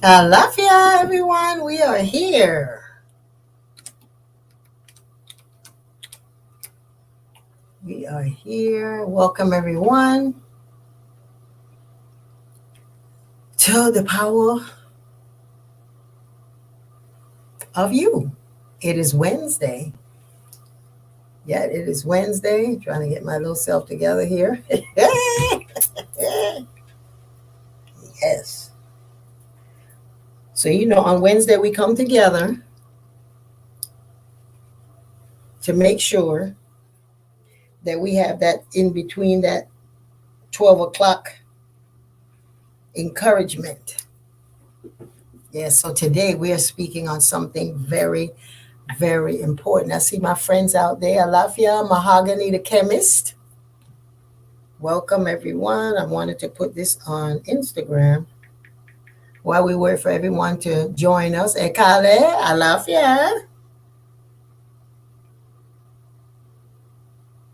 I love ya, everyone. We are here. We are here. Welcome, everyone, to the power of you. It is Wednesday. Yeah, it is Wednesday. Trying to get my little self together here. Yes. So, on Wednesday, we come together to make sure that we have that in between that 12 o'clock encouragement. Yes. So, today we are speaking on something very very important. I see my friends out there. Alafia Mahogany, the chemist. Welcome, everyone. I wanted to put this on Instagram while we wait for everyone to join us. Ekale, Alafia.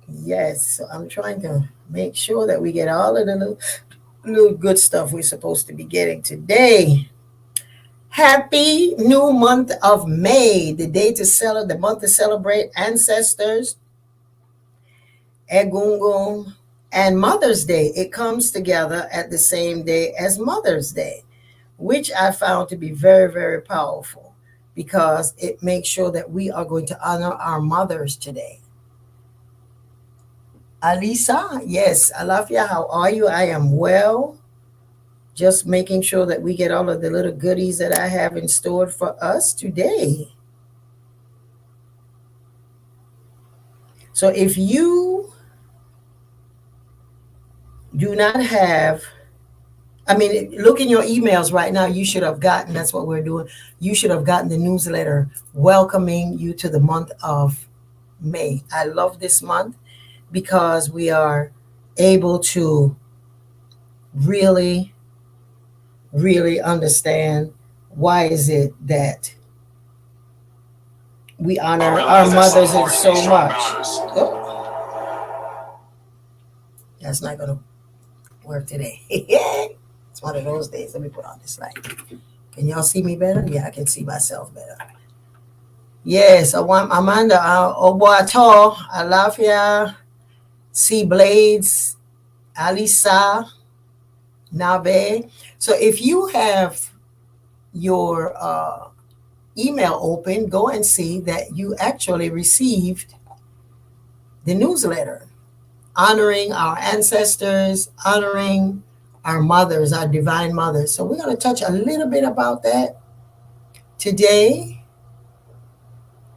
Yes, so I'm trying to make sure that we get all of the little good stuff we're supposed to be getting today. Happy new month of May, the month to celebrate ancestors, Egungun, and Mother's Day. It comes together at the same day as Mother's Day, which I found to be very, very powerful because it makes sure that we are going to honor our mothers today. Alisa, yes, Alafia, how are you? I am well. Just making sure that we get all of the little goodies that I have in store for us today. So if you do not have look in your emails right now. You should have gotten, that's what we're doing. You should have gotten the newsletter welcoming you to the month of May. I love this month because we are able to really, really understand why is it that we honor our mothers in so much. Oh, that's not going to work today. It's one of those days. Let me put on this light. Can y'all see me better? Yeah, I can see myself better. Yes, I want Amanda. Oboato, Alafia, C Blades, Alisa, Nabe. So if you have your email open, go and see that you actually received the newsletter honoring our ancestors, honoring our mothers, our divine mothers. So we're going to touch a little bit about that today.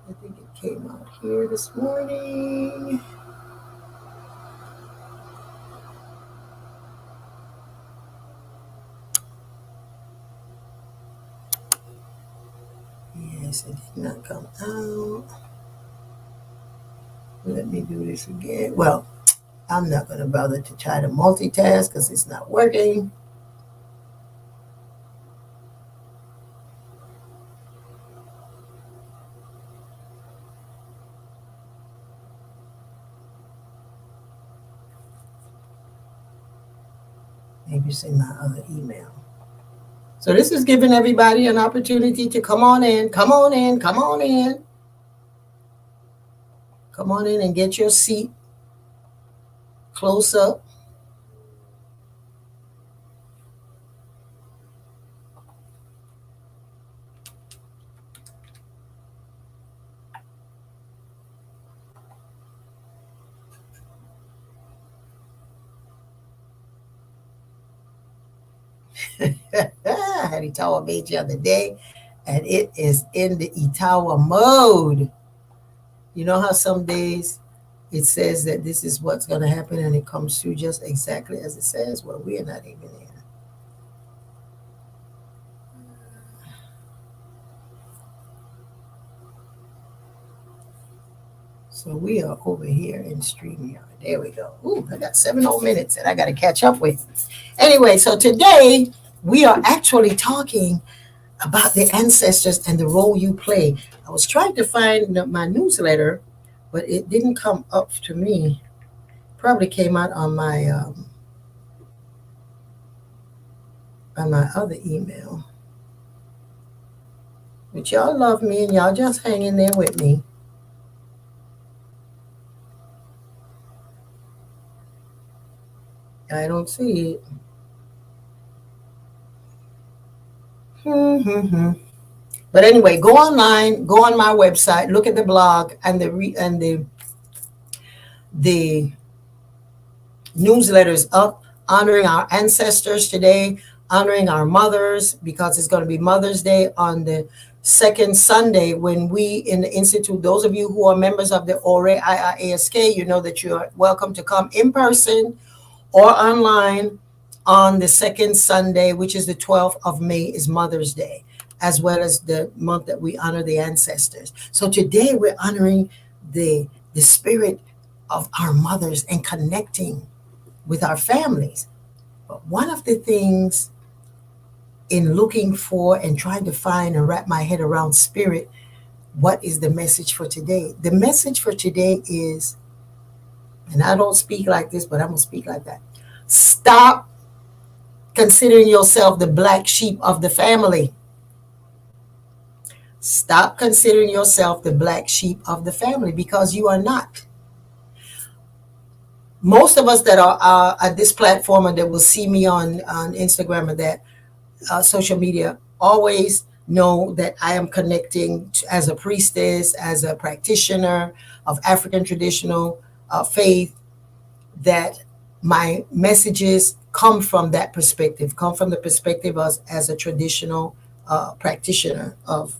I think it came out here this morning. Yes, it did not come out. Let me do this again. Well, I'm not going to bother to try to multitask because it's not working. Maybe it's in my other email. So this is giving everybody an opportunity to come on in, come on in, come on in. Come on in and get your seat close up. I had Itawa made the other day, and it is in the Itawa mode. You know how some days it says that this is what's going to happen, and it comes through just exactly as it says? Well, we are not even there. So we are over here in StreamYard. There we go. Ooh, I got 7 more minutes that I got to catch up with. Anyway, so today we are actually talking about the ancestors and the role you play. I was trying to find my newsletter, but it didn't come up to me. Probably came out on my other email. But y'all love me and y'all just hang in there with me. I don't see it. But anyway, go online, go on my website, look at the blog and the newsletter is up, honoring our ancestors today, honoring our mothers, because it's going to be Mother's Day on the second Sunday when we in the Institute, those of you who are members of the ORE IIASK, you know that you're welcome to come in person or online on the second Sunday, which is the 12th of May, is Mother's Day, as well as the month that we honor the ancestors. So today we're honoring the spirit of our mothers and connecting with our families. But one of the things in looking for and trying to find and wrap my head around spirit, what is the message for today? The message for today is, and I don't speak like this, but I'm going to speak like that. Stop considering yourself the black sheep of the family. Stop considering yourself the black sheep of the family, because you are not. Most of us that are at this platform and that will see me on Instagram or that social media always know that I am connecting as a priestess, as a practitioner of African traditional faith, that my messages come from that perspective, come from the perspective as a traditional practitioner of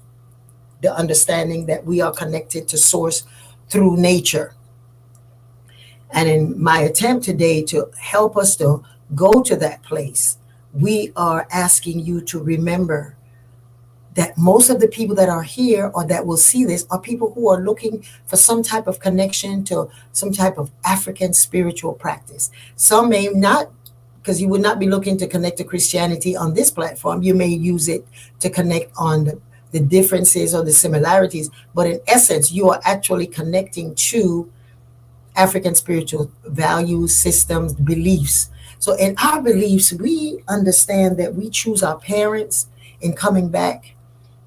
the understanding that we are connected to source through nature. And in my attempt today to help us to go to that place, we are asking you to remember that most of the people that are here or that will see this are people who are looking for some type of connection to some type of African spiritual practice. Some may not, because you would not be looking to connect to Christianity on this platform. You may use it to connect on the differences or the similarities, but in essence, you are actually connecting to African spiritual values, systems, beliefs. So in our beliefs, we understand that we choose our parents in coming back,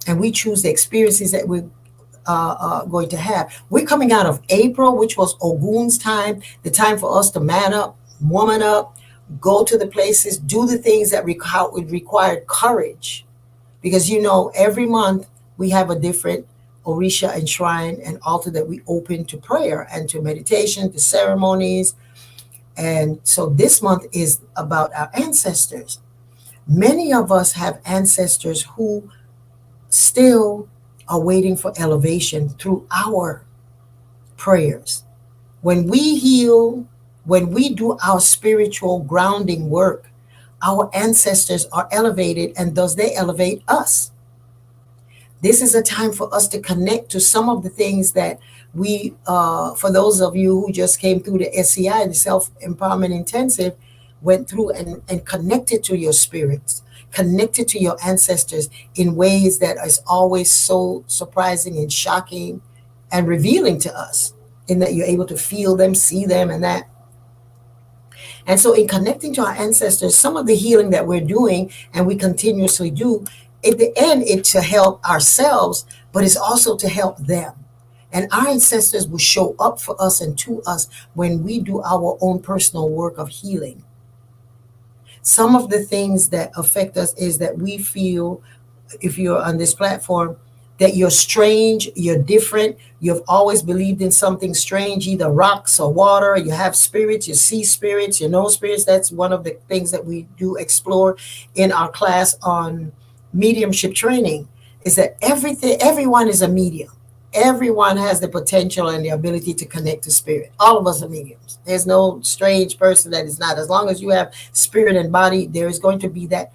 and we choose the experiences that we're going to have. We're coming out of April, which was Ogun's time, the time for us to man up, woman up, go to the places, do the things that would require courage. Because every month we have a different Orisha and shrine and altar that we open to prayer and to meditation, to ceremonies. And so this month is about our ancestors. Many of us have ancestors who still are waiting for elevation through our prayers. When we heal, when we do our spiritual grounding work, our ancestors are elevated, and thus they elevate us. This is a time for us to connect to some of the things that we, for those of you who just came through the SEI, the Self Empowerment Intensive, went through and connected to your spirits, connected to your ancestors in ways that is always so surprising and shocking and revealing to us, in that you're able to feel them, see them, and that. And so in connecting to our ancestors, some of the healing that we're doing and we continuously do, at the end, it's to help ourselves, but it's also to help them. And our ancestors will show up for us and to us when we do our own personal work of healing. Some of the things that affect us is that we feel, if you're on this platform, that you're strange, you're different, you've always believed in something strange, either rocks or water, you have spirits, you see spirits, you know spirits. That's one of the things that we do explore in our class on mediumship training, is that everyone is a medium. Everyone has the potential and the ability to connect to spirit. All of us are mediums. There's no strange person that is not. As long as you have spirit and body, there is going to be that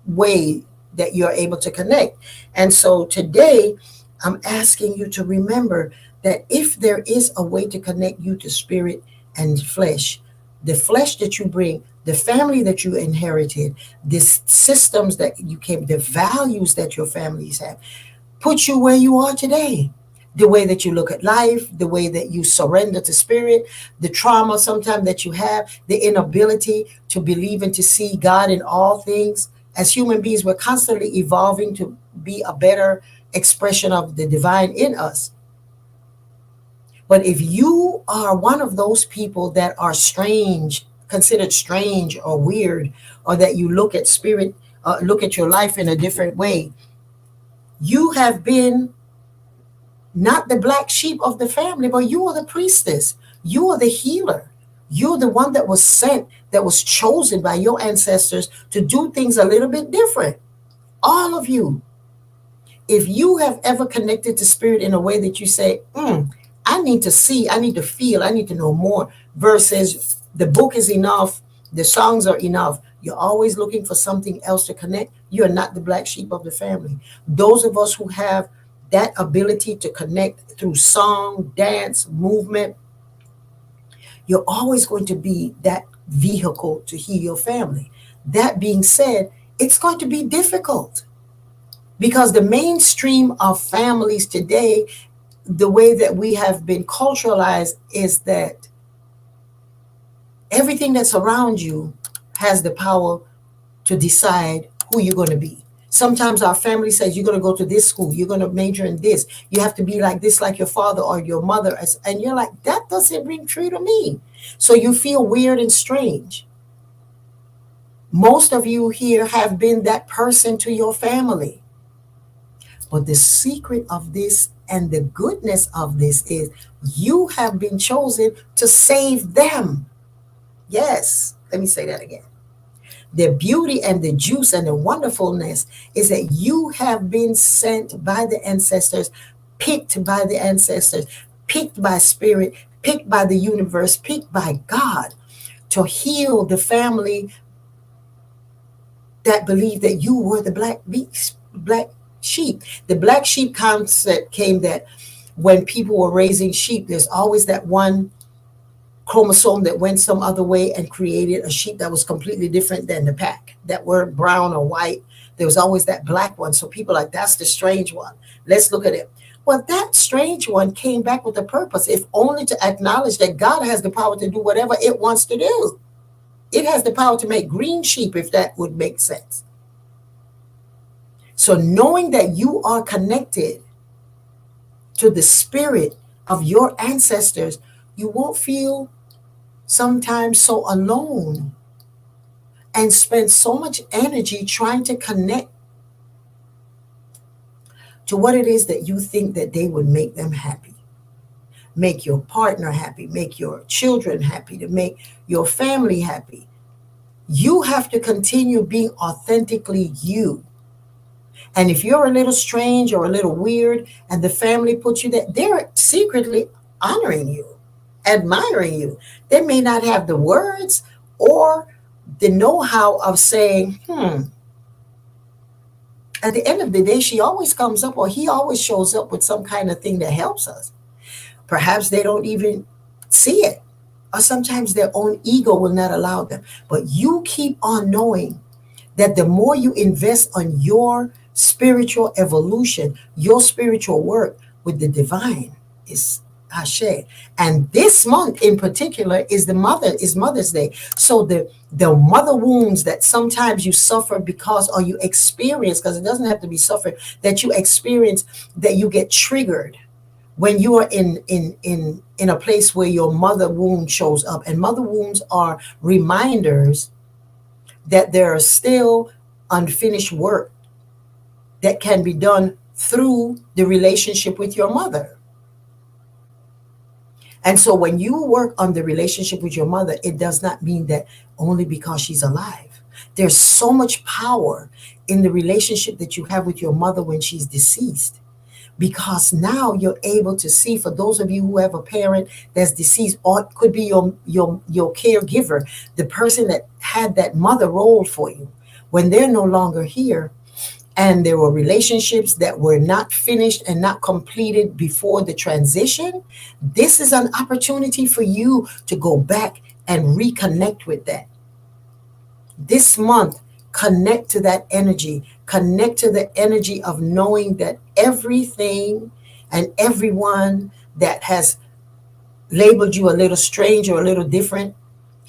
way that you're able to connect. And so today, I'm asking you to remember that if there is a way to connect you to spirit and flesh, the flesh that you bring, the family that you inherited, the systems that you came, the values that your families have, put you where you are today. The way that you look at life, the way that you surrender to spirit, the trauma sometimes that you have, the inability to believe and to see God in all things, As human beings, we're constantly evolving to be a better expression of the divine in us. But if you are one of those people that are strange, considered strange or weird, or that you look at spirit, look at your life in a different way, you have been not the black sheep of the family, but you are the priestess. You are the healer. You're the one that was sent, that was chosen by your ancestors to do things a little bit different. All of you. If you have ever connected to spirit in a way that you say, I need to see, I need to feel, I need to know more, versus the book is enough, the songs are enough, you're always looking for something else to connect, you're not the black sheep of the family. Those of us who have that ability to connect through song, dance, movement, you're always going to be that vehicle to heal your family. That being said, it's going to be difficult because the mainstream of families today, the way that we have been culturalized, is that everything that's around you has the power to decide who you're going to be. Sometimes our family says you're going to go to this school, you're going to major in this, you have to be like this, like your father or your mother. And you're like, that doesn't ring true to me. So you feel weird and strange. Most of you here have been that person to your family. But the secret of this and the goodness of this is you have been chosen to save them. Yes, let me say that again. The beauty and the juice and the wonderfulness is that you have been sent by the ancestors, picked by the ancestors, picked by spirit, picked by the universe, picked by God to heal the family that believed that you were the black sheep. The black sheep concept came that when people were raising sheep, there's always that one chromosome that went some other way and created a sheep that was completely different than the pack, that were brown or white. There was always that black one. So people are like, that's the strange one. Let's look at it. Well, that strange one came back with a purpose, if only to acknowledge that God has the power to do whatever it wants to do. It has the power to make green sheep, if that would make sense. So knowing that you are connected to the spirit of your ancestors, you won't feel sometimes so alone and spend so much energy trying to connect to what it is that you think that they would make them happy, make your partner happy, make your children happy, to make your family happy. You have to continue being authentically you. And if you're a little strange or a little weird and the family puts you there, they're secretly honoring you, admiring you. They may not have the words or the know-how of saying, at the end of the day, she always comes up or he always shows up with some kind of thing that helps us. Perhaps they don't even see it, or sometimes their own ego will not allow them. But you keep on knowing that the more you invest on your spiritual evolution, your spiritual work with the divine, is Ashe. And this month in particular is Mother's Day. So the mother wounds that sometimes you suffer because, or you experience, because it doesn't have to be suffered, that you experience, that you get triggered when you are in a place where your mother wound shows up. And mother wounds are reminders that there are still unfinished work that can be done through the relationship with your mother. And so when you work on the relationship with your mother, it does not mean that only because she's alive. There's so much power in the relationship that you have with your mother when she's deceased. Because now you're able to see, for those of you who have a parent that's deceased, or it could be your caregiver, the person that had that mother role for you, when they're no longer here, and there were relationships that were not finished and not completed before the transition, this is an opportunity for you to go back and reconnect with that. This month, connect to that energy. Connect to the energy of knowing that everything and everyone that has labeled you a little strange or a little different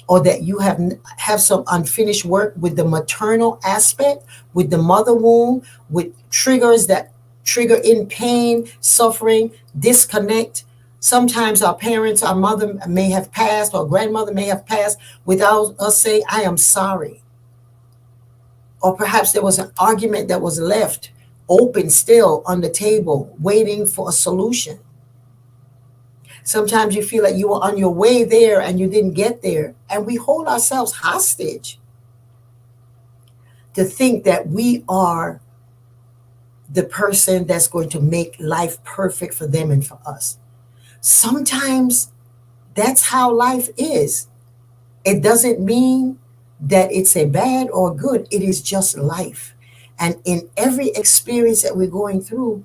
or that you have some unfinished work with the maternal aspect, with the mother wound, with triggers that trigger in pain, suffering, disconnect. Sometimes our parents, our mother may have passed, or grandmother may have passed without us saying, I am sorry. Or perhaps there was an argument that was left open still on the table, waiting for a solution. Sometimes you feel like you were on your way there and you didn't get there. And we hold ourselves hostage to think that we are the person that's going to make life perfect for them and for us. Sometimes that's how life is. It doesn't mean that it's a bad or good, it is just life. And in every experience that we're going through,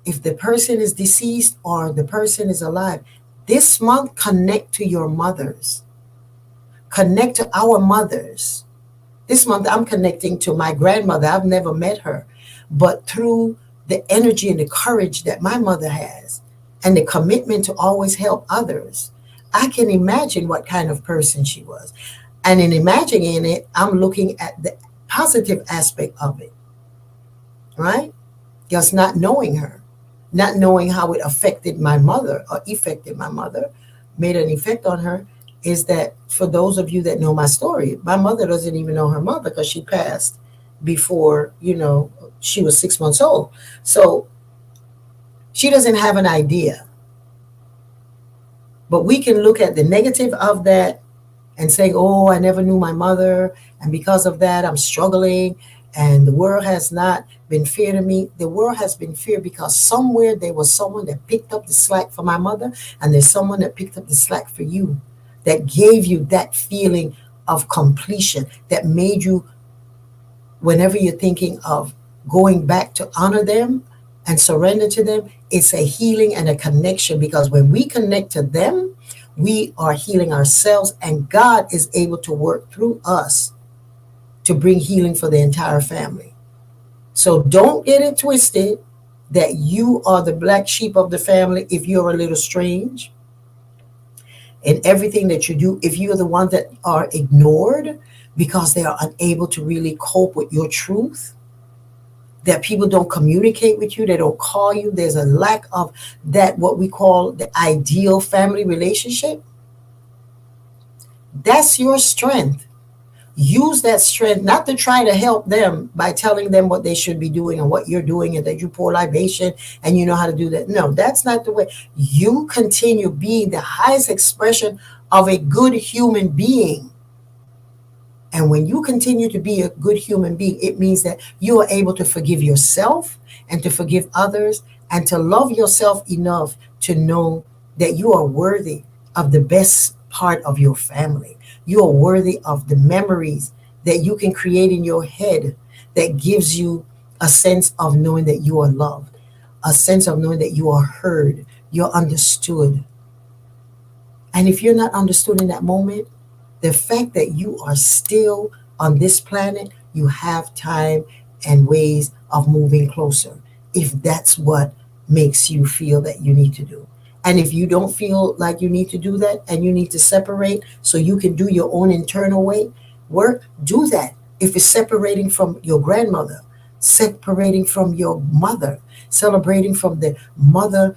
if the person is deceased or the person is alive, this month connect to your mothers. Connect to our mothers. This month I'm connecting to my grandmother. I've never met her, but through the energy and the courage that my mother has and the commitment to always help others, I can imagine what kind of person she was. And in imagining it, I'm looking at the positive aspect of it, right? Just not knowing her, not knowing how it affected my mother or affected my mother, made an effect on her, is that for those of you that know my story, my mother doesn't even know her mother because she passed before, she was 6 months old. So she doesn't have an idea. But we can look at the negative of that and say, oh, I never knew my mother, and because of that, I'm struggling, and the world has not been fair to me. The world has been fair because somewhere there was someone that picked up the slack for my mother, and there's someone that picked up the slack for you, that gave you that feeling of completion, that made you, whenever you're thinking of going back to honor them and surrender to them, it's a healing and a connection, because when we connect to them, we are healing ourselves, and God is able to work through us to bring healing for the entire family. So don't get it twisted that you are the black sheep of the family if you're a little strange in everything that you do, if you're the ones that are ignored because they are unable to really cope with your truth, that people don't communicate with you, they don't call you, there's a lack of that, what we call the ideal family relationship. That's your strength. Use that strength not to try to help them by telling them what they should be doing and what you're doing and that you pour libation and you know how to do that. No, that's not the way. You continue being the highest expression of a good human being. And when you continue to be a good human being, it means that you are able to forgive yourself and to forgive others and to love yourself enough to know that you are worthy of the best part of your family. You are worthy of the memories that you can create in your head that gives you a sense of knowing that you are loved, a sense of knowing that you are heard, you're understood. And if you're not understood in that moment, the fact that you are still on this planet, you have time and ways of moving closer, if that's what makes you feel that you need to do. And if you don't feel like you need to do that and you need to separate so you can do your own internal work, do that. If it's separating from your grandmother, separating from your mother, celebrating from the mother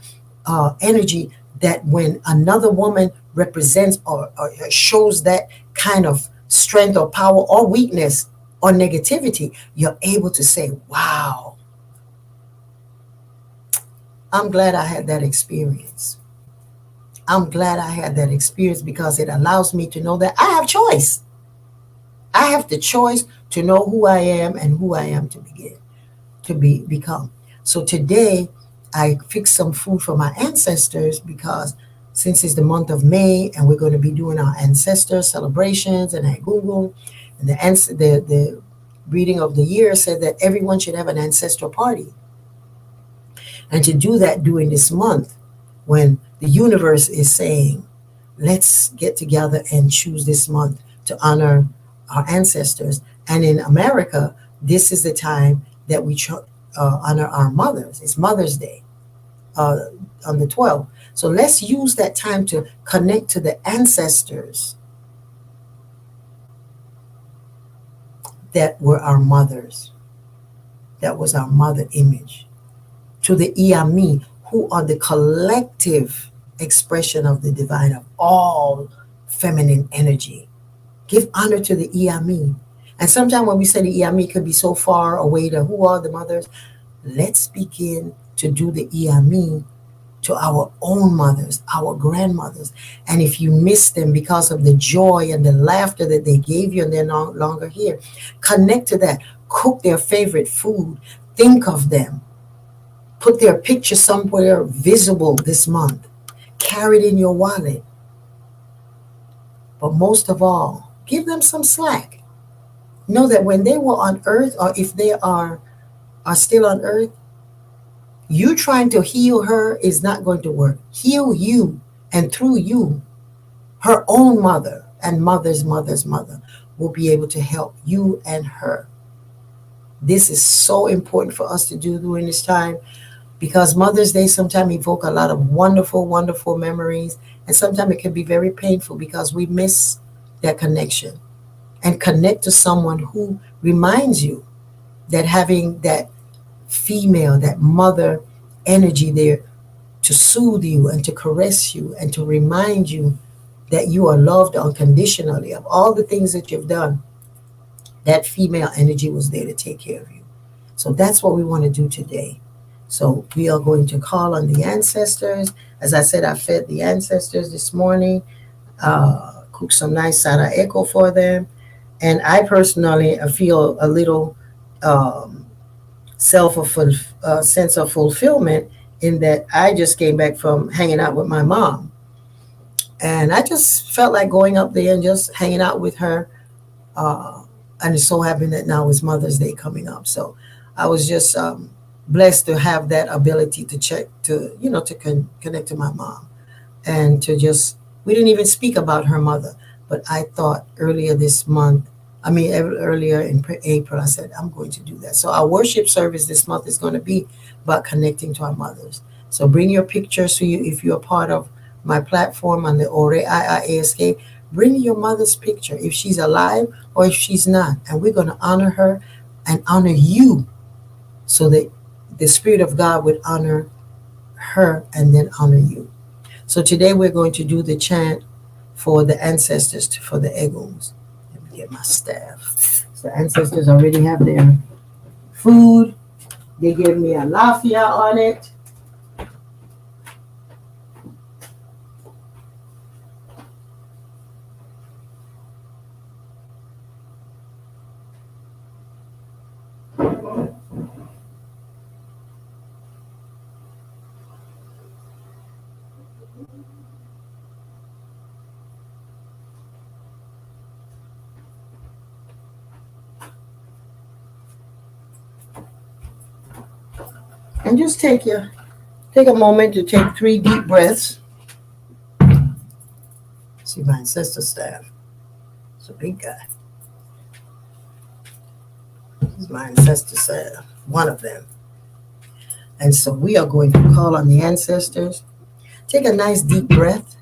energy, that when another woman represents or shows that kind of strength or power or weakness or negativity, you're able to say, wow, I'm glad I had that experience. I'm glad I had that experience because it allows me to know that I have choice. I have the choice to know who I am and who I am to become. So today I fixed some food for my ancestors because since it's the month of May and we're going to be doing our ancestor celebrations, and I Google, and the reading of the year said that everyone should have an ancestor party. And to do that during this month, when the universe is saying, let's get together and choose this month to honor our ancestors. And in America, this is the time that we honor our mothers. It's Mother's Day on the 12th. So let's use that time to connect to the ancestors that were our mothers. That was our mother image. To the Iami, who are the collective expression of the divine, of all feminine energy. Give honor to the Iami. And sometimes when we say the Iami, it could be so far away to who are the mothers. Let's begin to do the Iami to our own mothers, our grandmothers. And if you miss them because of the joy and the laughter that they gave you and they're no longer here, connect to that. Cook their favorite food. Think of them. Put their picture somewhere visible this month. Carry it in your wallet. But most of all, give them some slack. Know that when they were on earth, or if they are still on earth, you trying to heal her is not going to work. Heal you, and through you, her own mother and mother's mother's mother will be able to help you and her. This is so important for us to do during this time, because Mother's Day sometimes evoke a lot of wonderful, wonderful memories, and sometimes it can be very painful because we miss that connection. And connect to someone who reminds you that having that female, that mother energy there to soothe you and to caress you and to remind you that you are loved unconditionally of all the things that you've done. That female energy was there to take care of you. So that's what we want to do today. So we are going to call on the ancestors. As I said, I fed the ancestors this morning, cooked some nice Sara Echo for them. And I personally feel a little sense of fulfillment in that I just came back from hanging out with my mom. And I just felt like going up there and just hanging out with her. And it so happened that now is Mother's Day coming up. So I was just blessed to have that ability to connect to my mom. And to just, we didn't even speak about her mother. But I thought earlier in April, I said, I'm going to do that. So our worship service this month is going to be about connecting to our mothers. So bring your picture. So if you're a part of my platform on the Ore IIASK, bring your mother's picture, if she's alive or if she's not. And we're going to honor her and honor you so that the Spirit of God would honor her and then honor you. So today we're going to do the chant for the ancestors, for the Egos. Let me get my staff. So the ancestors already have their food. They gave me a lafia on it. And just take a moment to take 3 deep breaths. See my ancestor staff. It's a big guy. This is my ancestor staff, one of them. And so we are going to call on the ancestors. Take a nice deep breath,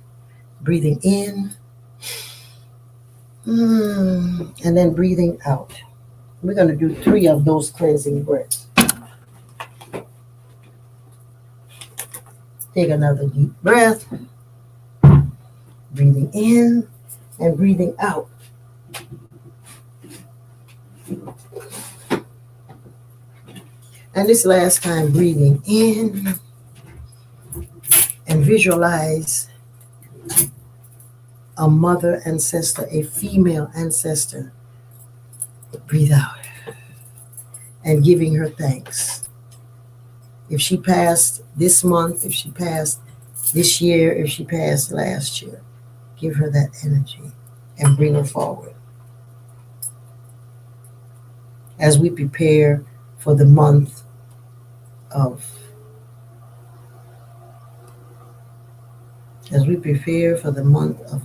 breathing in, and then breathing out. We're going to do 3 of those cleansing breaths. Take another deep breath, breathing in and breathing out. And this last time, breathing in and visualize a mother ancestor, a female ancestor. Breathe out and giving her thanks. If she passed this month, if she passed this year, if she passed last year, give her that energy and bring her forward. As we prepare for the month of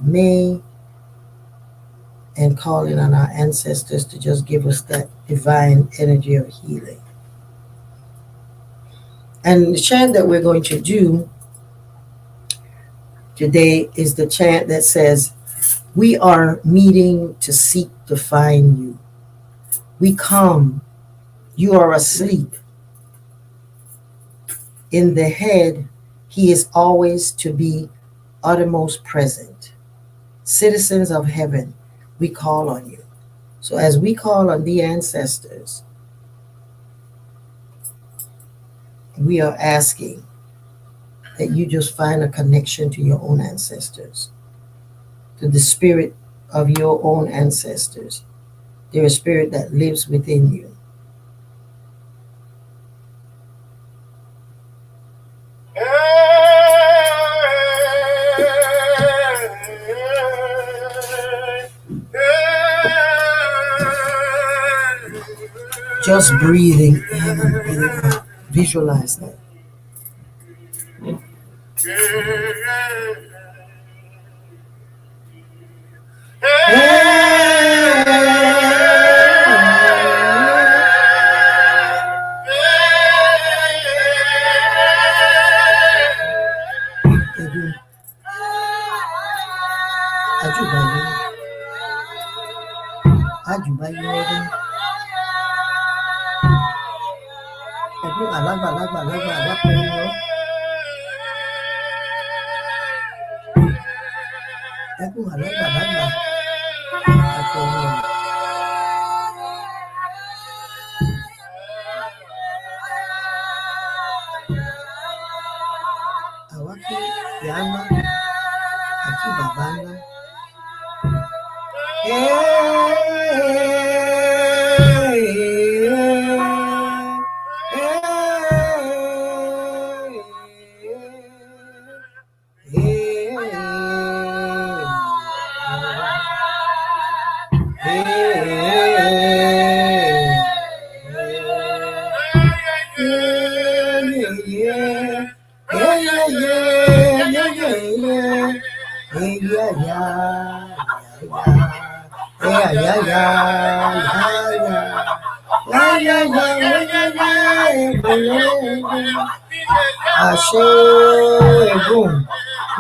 May, and calling on our ancestors to just give us that divine energy of healing. And the chant that we're going to do today is the chant that says, we are meeting to seek to find you. We come. You are asleep. In the head, he is always to be uttermost present. Citizens of heaven, we call on you. So as we call on the ancestors, we are asking that you just find a connection to your own ancestors, to the spirit of your own ancestors. They're a spirit that lives within you. Just breathing in and breathing out. Visualize that.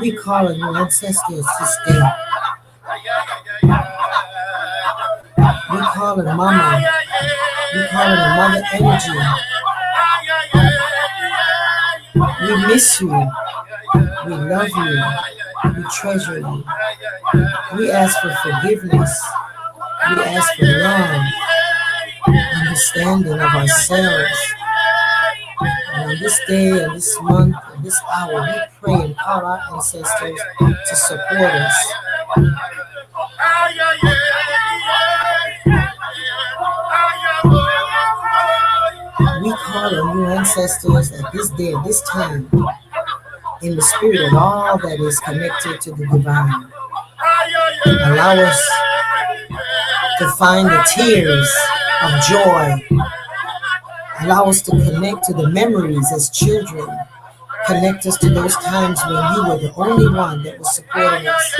We call on your ancestors this day. We call on Mama. We call on the Mother Energy. We miss you. We love you. We treasure you. We ask for forgiveness. We ask for love, understanding of ourselves. And on this day, and this month, and this hour, we pray and call our ancestors to support us. We call on you ancestors at this day, at this time, in the spirit of all that is connected to the divine. Allow us to find the tears of joy. Allow us to connect to the memories as children. Connect us to those times when you were the only one that was supporting us.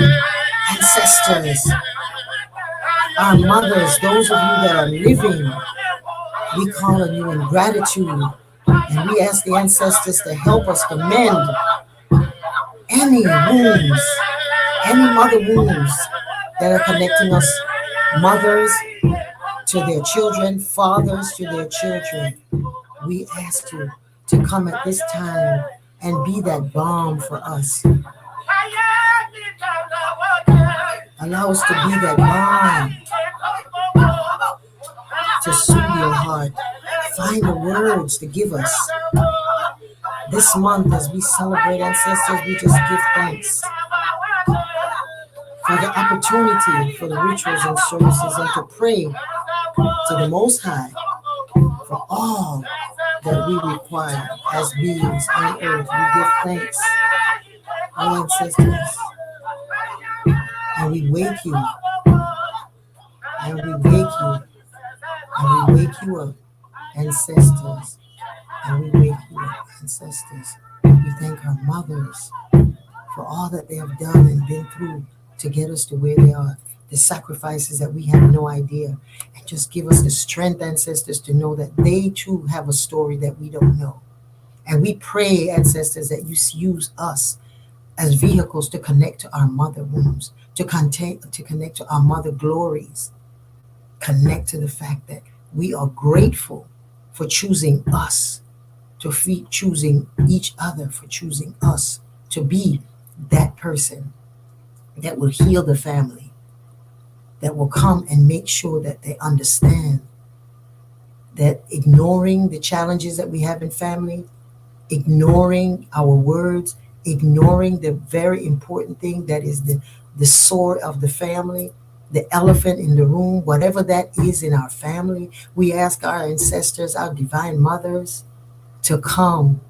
Ancestors, our mothers, those of you that are living, we call on you in gratitude. And we ask the ancestors to help us to mend any wounds, any mother wounds that are connecting us, mothers to their children, fathers to their children. We ask you to come at this time and be that balm for us. Allow us to be that balm to soothe your heart. Find the words to give us. This month, as we celebrate ancestors, we just give thanks for the opportunity for the rituals and services and to pray to the Most High for all that we require as beings on earth. We give thanks, our ancestors, and we wake you, and we wake you, and we wake you up, ancestors, and we wake you up, ancestors. We thank our mothers for all that they have done and been through to get us to where they are, the sacrifices that we have no idea, and just give us the strength, ancestors, to know that they too have a story that we don't know. And we pray, ancestors, that you use us as vehicles to connect to our mother wombs, to connect to our mother glories, connect to the fact that We are grateful for choosing us, choosing each other, for choosing us to be that person that will heal the family, that will come and make sure that they understand that ignoring the challenges that we have in family, ignoring our words, ignoring the very important thing that is the sword of the family, the elephant in the room, whatever that is in our family. We ask our ancestors, our divine mothers, to come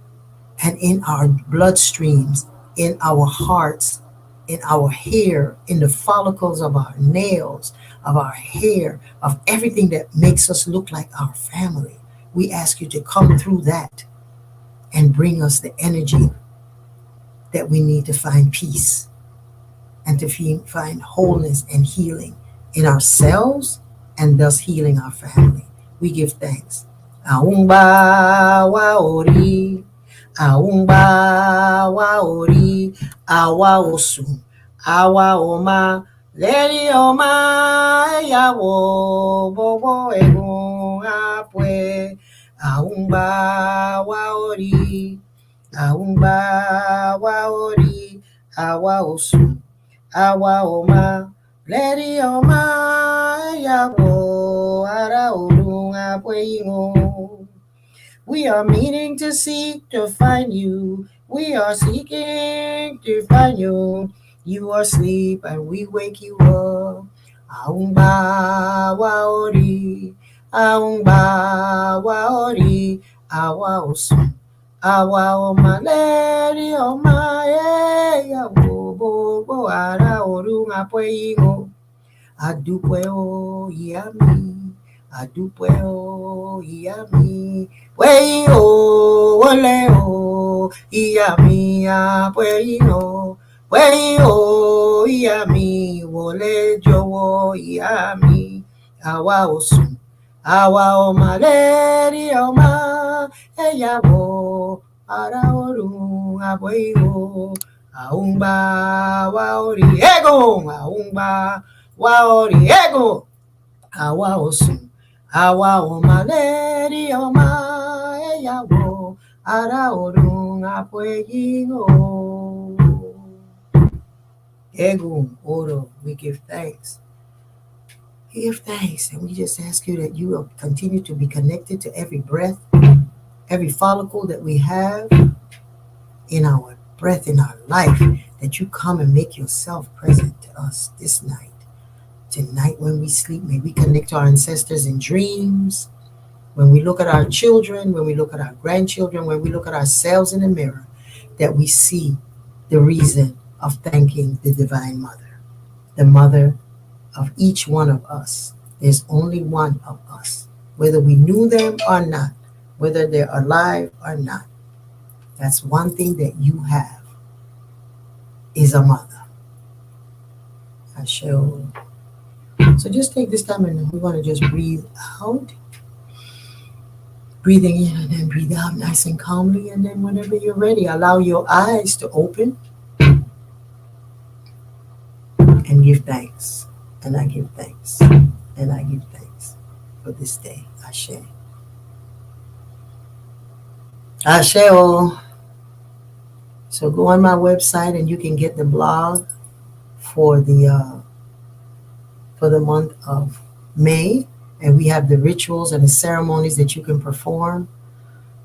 and in our bloodstreams, in our hearts, in our hair, in the follicles of our nails, of our hair, of everything that makes us look like our family. We ask you to come through that and bring us the energy that we need to find peace and to find wholeness and healing in ourselves and thus healing our family. We give thanks. Aumba wa ori, aumba wa ori, awa osu, awa oma, leri oma, yawo, bobo egun apwe, aumba wa ori, aumba wa ori, awa osu, awa oma, leri oma, yawo, ara orun apwe. We are meaning to seek to find you. We are seeking to find you. You are asleep and we wake you up. Aumba wa ori, aumba wa ori, awa osu, awa oma leri oma ya bo ara orun apwe. Adúpẹ́ o ìyá mi, adúpẹ́ o ìyá mi, wẹ́yìn o wọlé o ìyá mi àpẹ́yìn o, wẹ́yìn o ìyá mi wọlé jọ̀wọ́ ìyá mi, àwa ò sùn, àwa ò mà lérí ọmọ, ẹ̀yàwó ara ọ̀run àpẹ́yìn o, àùngbà wa orí ẹ̀gùn, àùngbà wa ori ego, àwa ò sùn, àwa ò mà lérí ọmọ, ẹ̀yàwó ara ọ̀run àpèyìn o. Ego, oro, we give thanks. We give thanks, and we just ask you that you will continue to be connected to every breath, every follicle that we have in our breath, in our life, that you come and make yourself present to us this night. Tonight when we sleep, may we connect to our ancestors in dreams. When we look at our children, when we look at our grandchildren, when we look at ourselves in the mirror, that we see the reason of thanking the Divine Mother, the mother of each one of us. There's only one of us, whether we knew them or not, whether they're alive or not. That's one thing that you have, is a mother. I shall. So just take this time and we want to just breathe out. Breathing in and then breathe out nice and calmly. And then whenever you're ready, allow your eyes to open and give thanks. And I give thanks. And I give thanks for this day. Ashe. Ashe. So go on my website and you can get the blog for the month of May, and we have the rituals and the ceremonies that you can perform.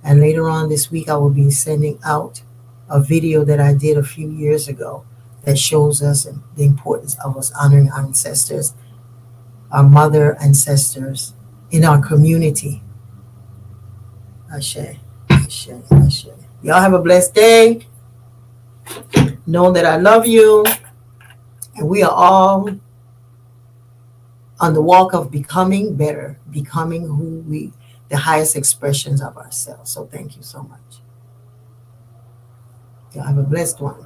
And later on this week I will be sending out a video that I did a few years ago that shows us the importance of us honoring our ancestors, our mother ancestors in our community. Ashe, ashe, ashe. Y'all have a blessed day. Know that I love you, and we are all on the walk of becoming better, becoming the highest expressions of ourselves. So thank you so much. Y'all have a blessed one.